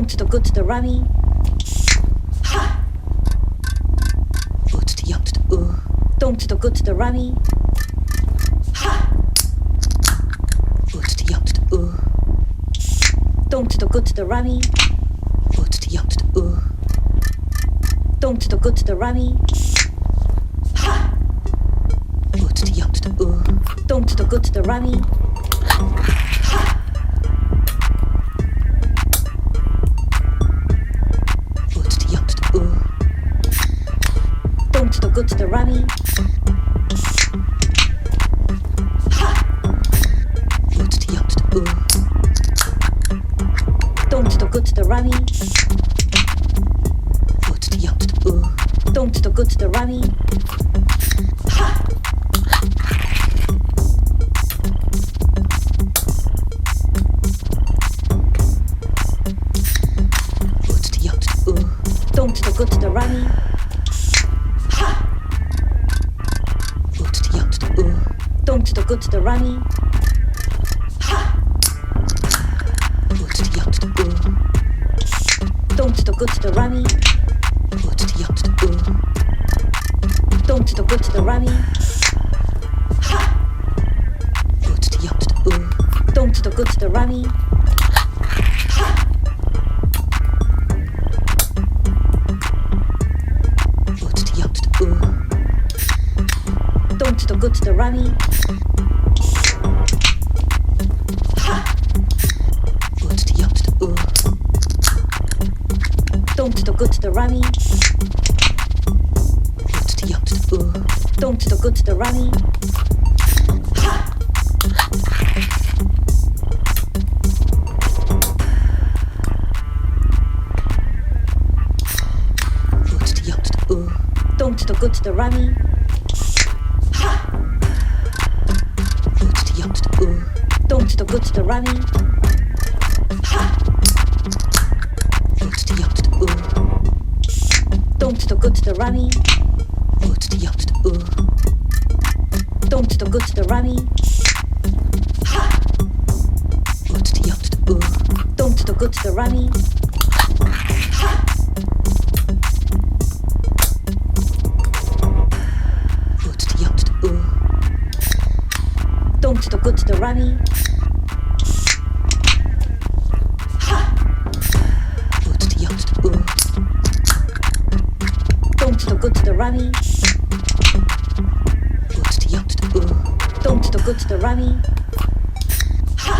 to the good to the rummy. Ha! O to the young to the ooh. Dong to the good to the rummy. Ha! O to the young to the ooh. Dong to the good to the rummy. O to the young to the ooh. Dong to the good to the rummy. Ha! O to the young to the ooh. Dong to the good to the rummy. Ha! O to the young to the ooh. Dong to the good to the rummy. Ha! O to the young to the ooh. Dong to the good to the rummy. O to the young to the ooh. Dong to the good to the rummy. Ha! O to the young to the ooh. Dong to the good to the rummy. Ha! O to the young to the ooh. Dong to the good to the rummy. Ha! O to the young to the ooh. Dong to the good to the rummy. O to the young to the ooh. Dong to the good to the rummy. Ha! O to the young to the ooh. Dong to the good to the rummy. Ha! O to the young to the ooh. Dong to the good to the rummy. Ha! O to the young to the ooh. Dong to the good to the rummy. O to the young to the ooh. Dong to the good to the rummy. Ha! O to the young to the ooh. Dong to the good to the rummy. Ha! O to the young to the ooh. Dong to the good to the rummy. Ha! O to the young to the ooh. Dong to the good to the rummy. O to the young to the ooh. Dong to the good to the rummy. Ha! O to the young to the ooh. Dong to the good to the rummy. Ha! O to the young to the ooh. Dong to the good to the rummy. Ha! O to the young to the ooh. Dong to the good to the rummy. O to the young to the ooh. Dong to the good to the rummy. Ha!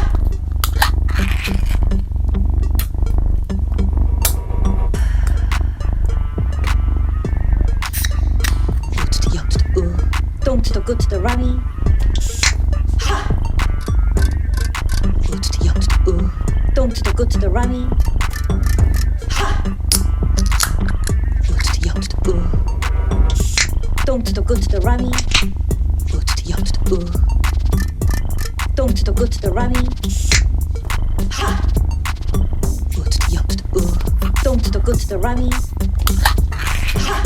O to the young to the ooh. Dong to the good to the rummy. Ha! O to the young to the ooh. Dong to the good to the rummy. Ha! O to the young to the ooh. Dong to the good to the rummy. O to the young to the ooh. Dong to the good to the rummy. Ha! O to the young to the ooh. Dong to the good to the rummy. Ha!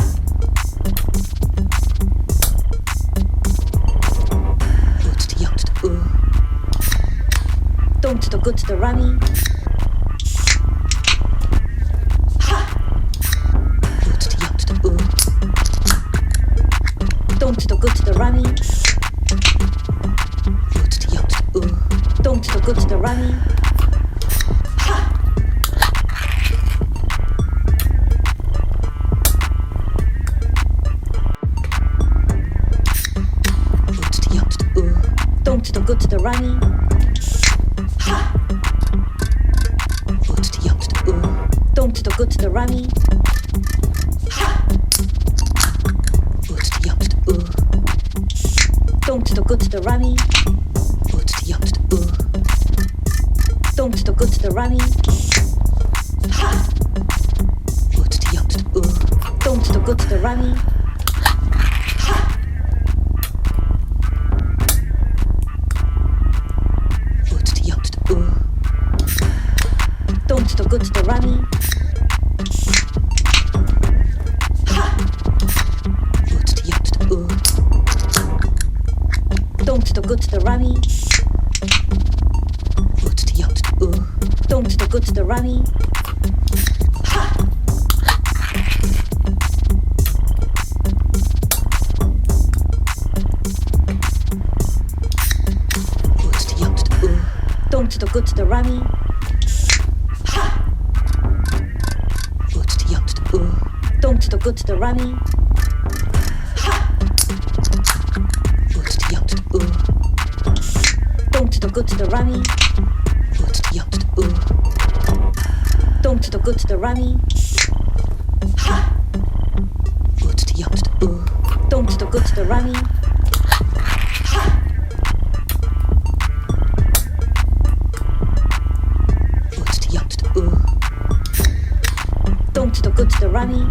O to the young to the ooh. Dong to the good to the rummy. Ha! O to the young to the ooh. Dong to the good to the rummy. O to the young to the ooh. Dong to the good to the rummy. Ha! O to the young to the ooh. Dong to the good to the rummy. Ha! O to the young to the ooh. Dong to the good to the rummy. Ha! O to the young to the ooh. Dong to the good to the rummy. O to the young to the ooh. Dong to the good to the rummy. Ha! O to the young to the ooh. Dong to the good to the rummy. Ha! O to the young to the ooh. Dong to the good to the rummy. Ha! O to the young to the ooh. Dong to the good to the rummy. O to the young to the ooh. Dong to the good to the rummy. Don't to the good to the rummy. Ha! Ooh to the young to the ooh. Don't to the good to the rummy. Ha! Ooh to the young to the ooh. Don't to the good to the rummy. Ooh to the young to the ooh. Don't to the good to the rummy. Ha! Ooh to the young to the ooh. Don't to the good to the rummy. Ha! Ooh to the young to the ooh. Don't to the good to the rummy.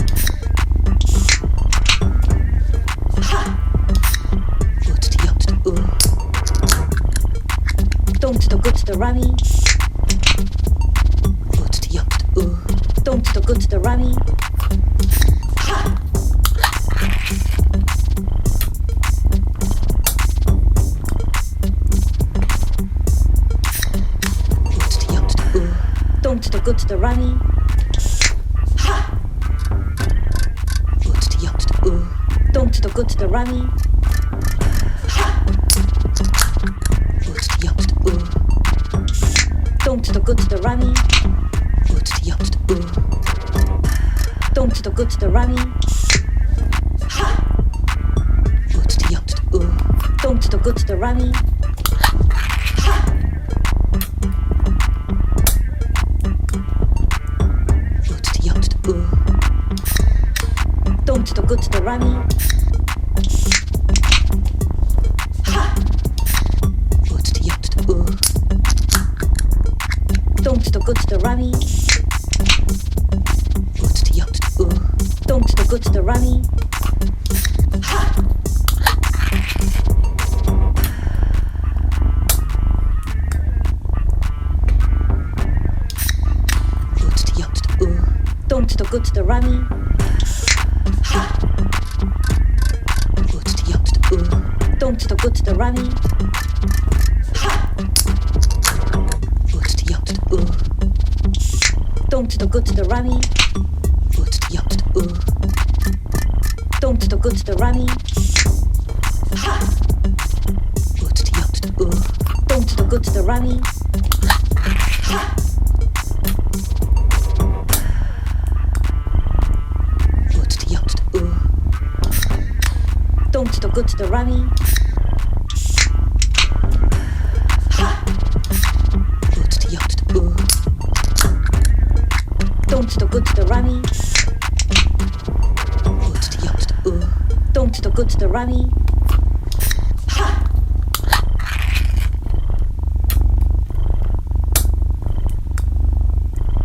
Ha! Ooh to the young to the ooh. Don't to the good to the rummy. Ooh to the young to the ooh. Don't to the good to the rummy. Ha! Ooh to the young to the ooh. Don't to the good to the rummy. Ha! Ooh to the young to the ooh. Don't to the good to the rummy. Ha! Ooh to the young to the ooh. Don't to the good to the rummy. Ooh to the young to the ooh. Don't to the good to the rummy. Ha! Ooh to the young to the ooh. Don't to the good to the rummy. Ha! Ooh to the young to the ooh. Don't to the good to the rummy. Ha! Ooh to the young to the ooh. Don't to the good to the rummy. Ooh to the young to the ooh. Don't to the good to the rummy. Ha! Ooh to the young to the ooh. Don't to the good to the rummy. Ha! Ooh to the young to the ooh. Don't to the good to the rummy. Ha! Ooh to the young to the ooh. Don't to the good to the rummy. Ooh to the young to the ooh. Don't to the good to the rummy. Ha! Ooh to the young to the ooh. Don't to the good to the rummy. Ha! Ooh to the young to the ooh. Don't to the good to the rummy. Ha! Ooh to the young to the ooh. Don't to the good to the rummy. Ooh to the young to the ooh. Don't to the good to the rummy.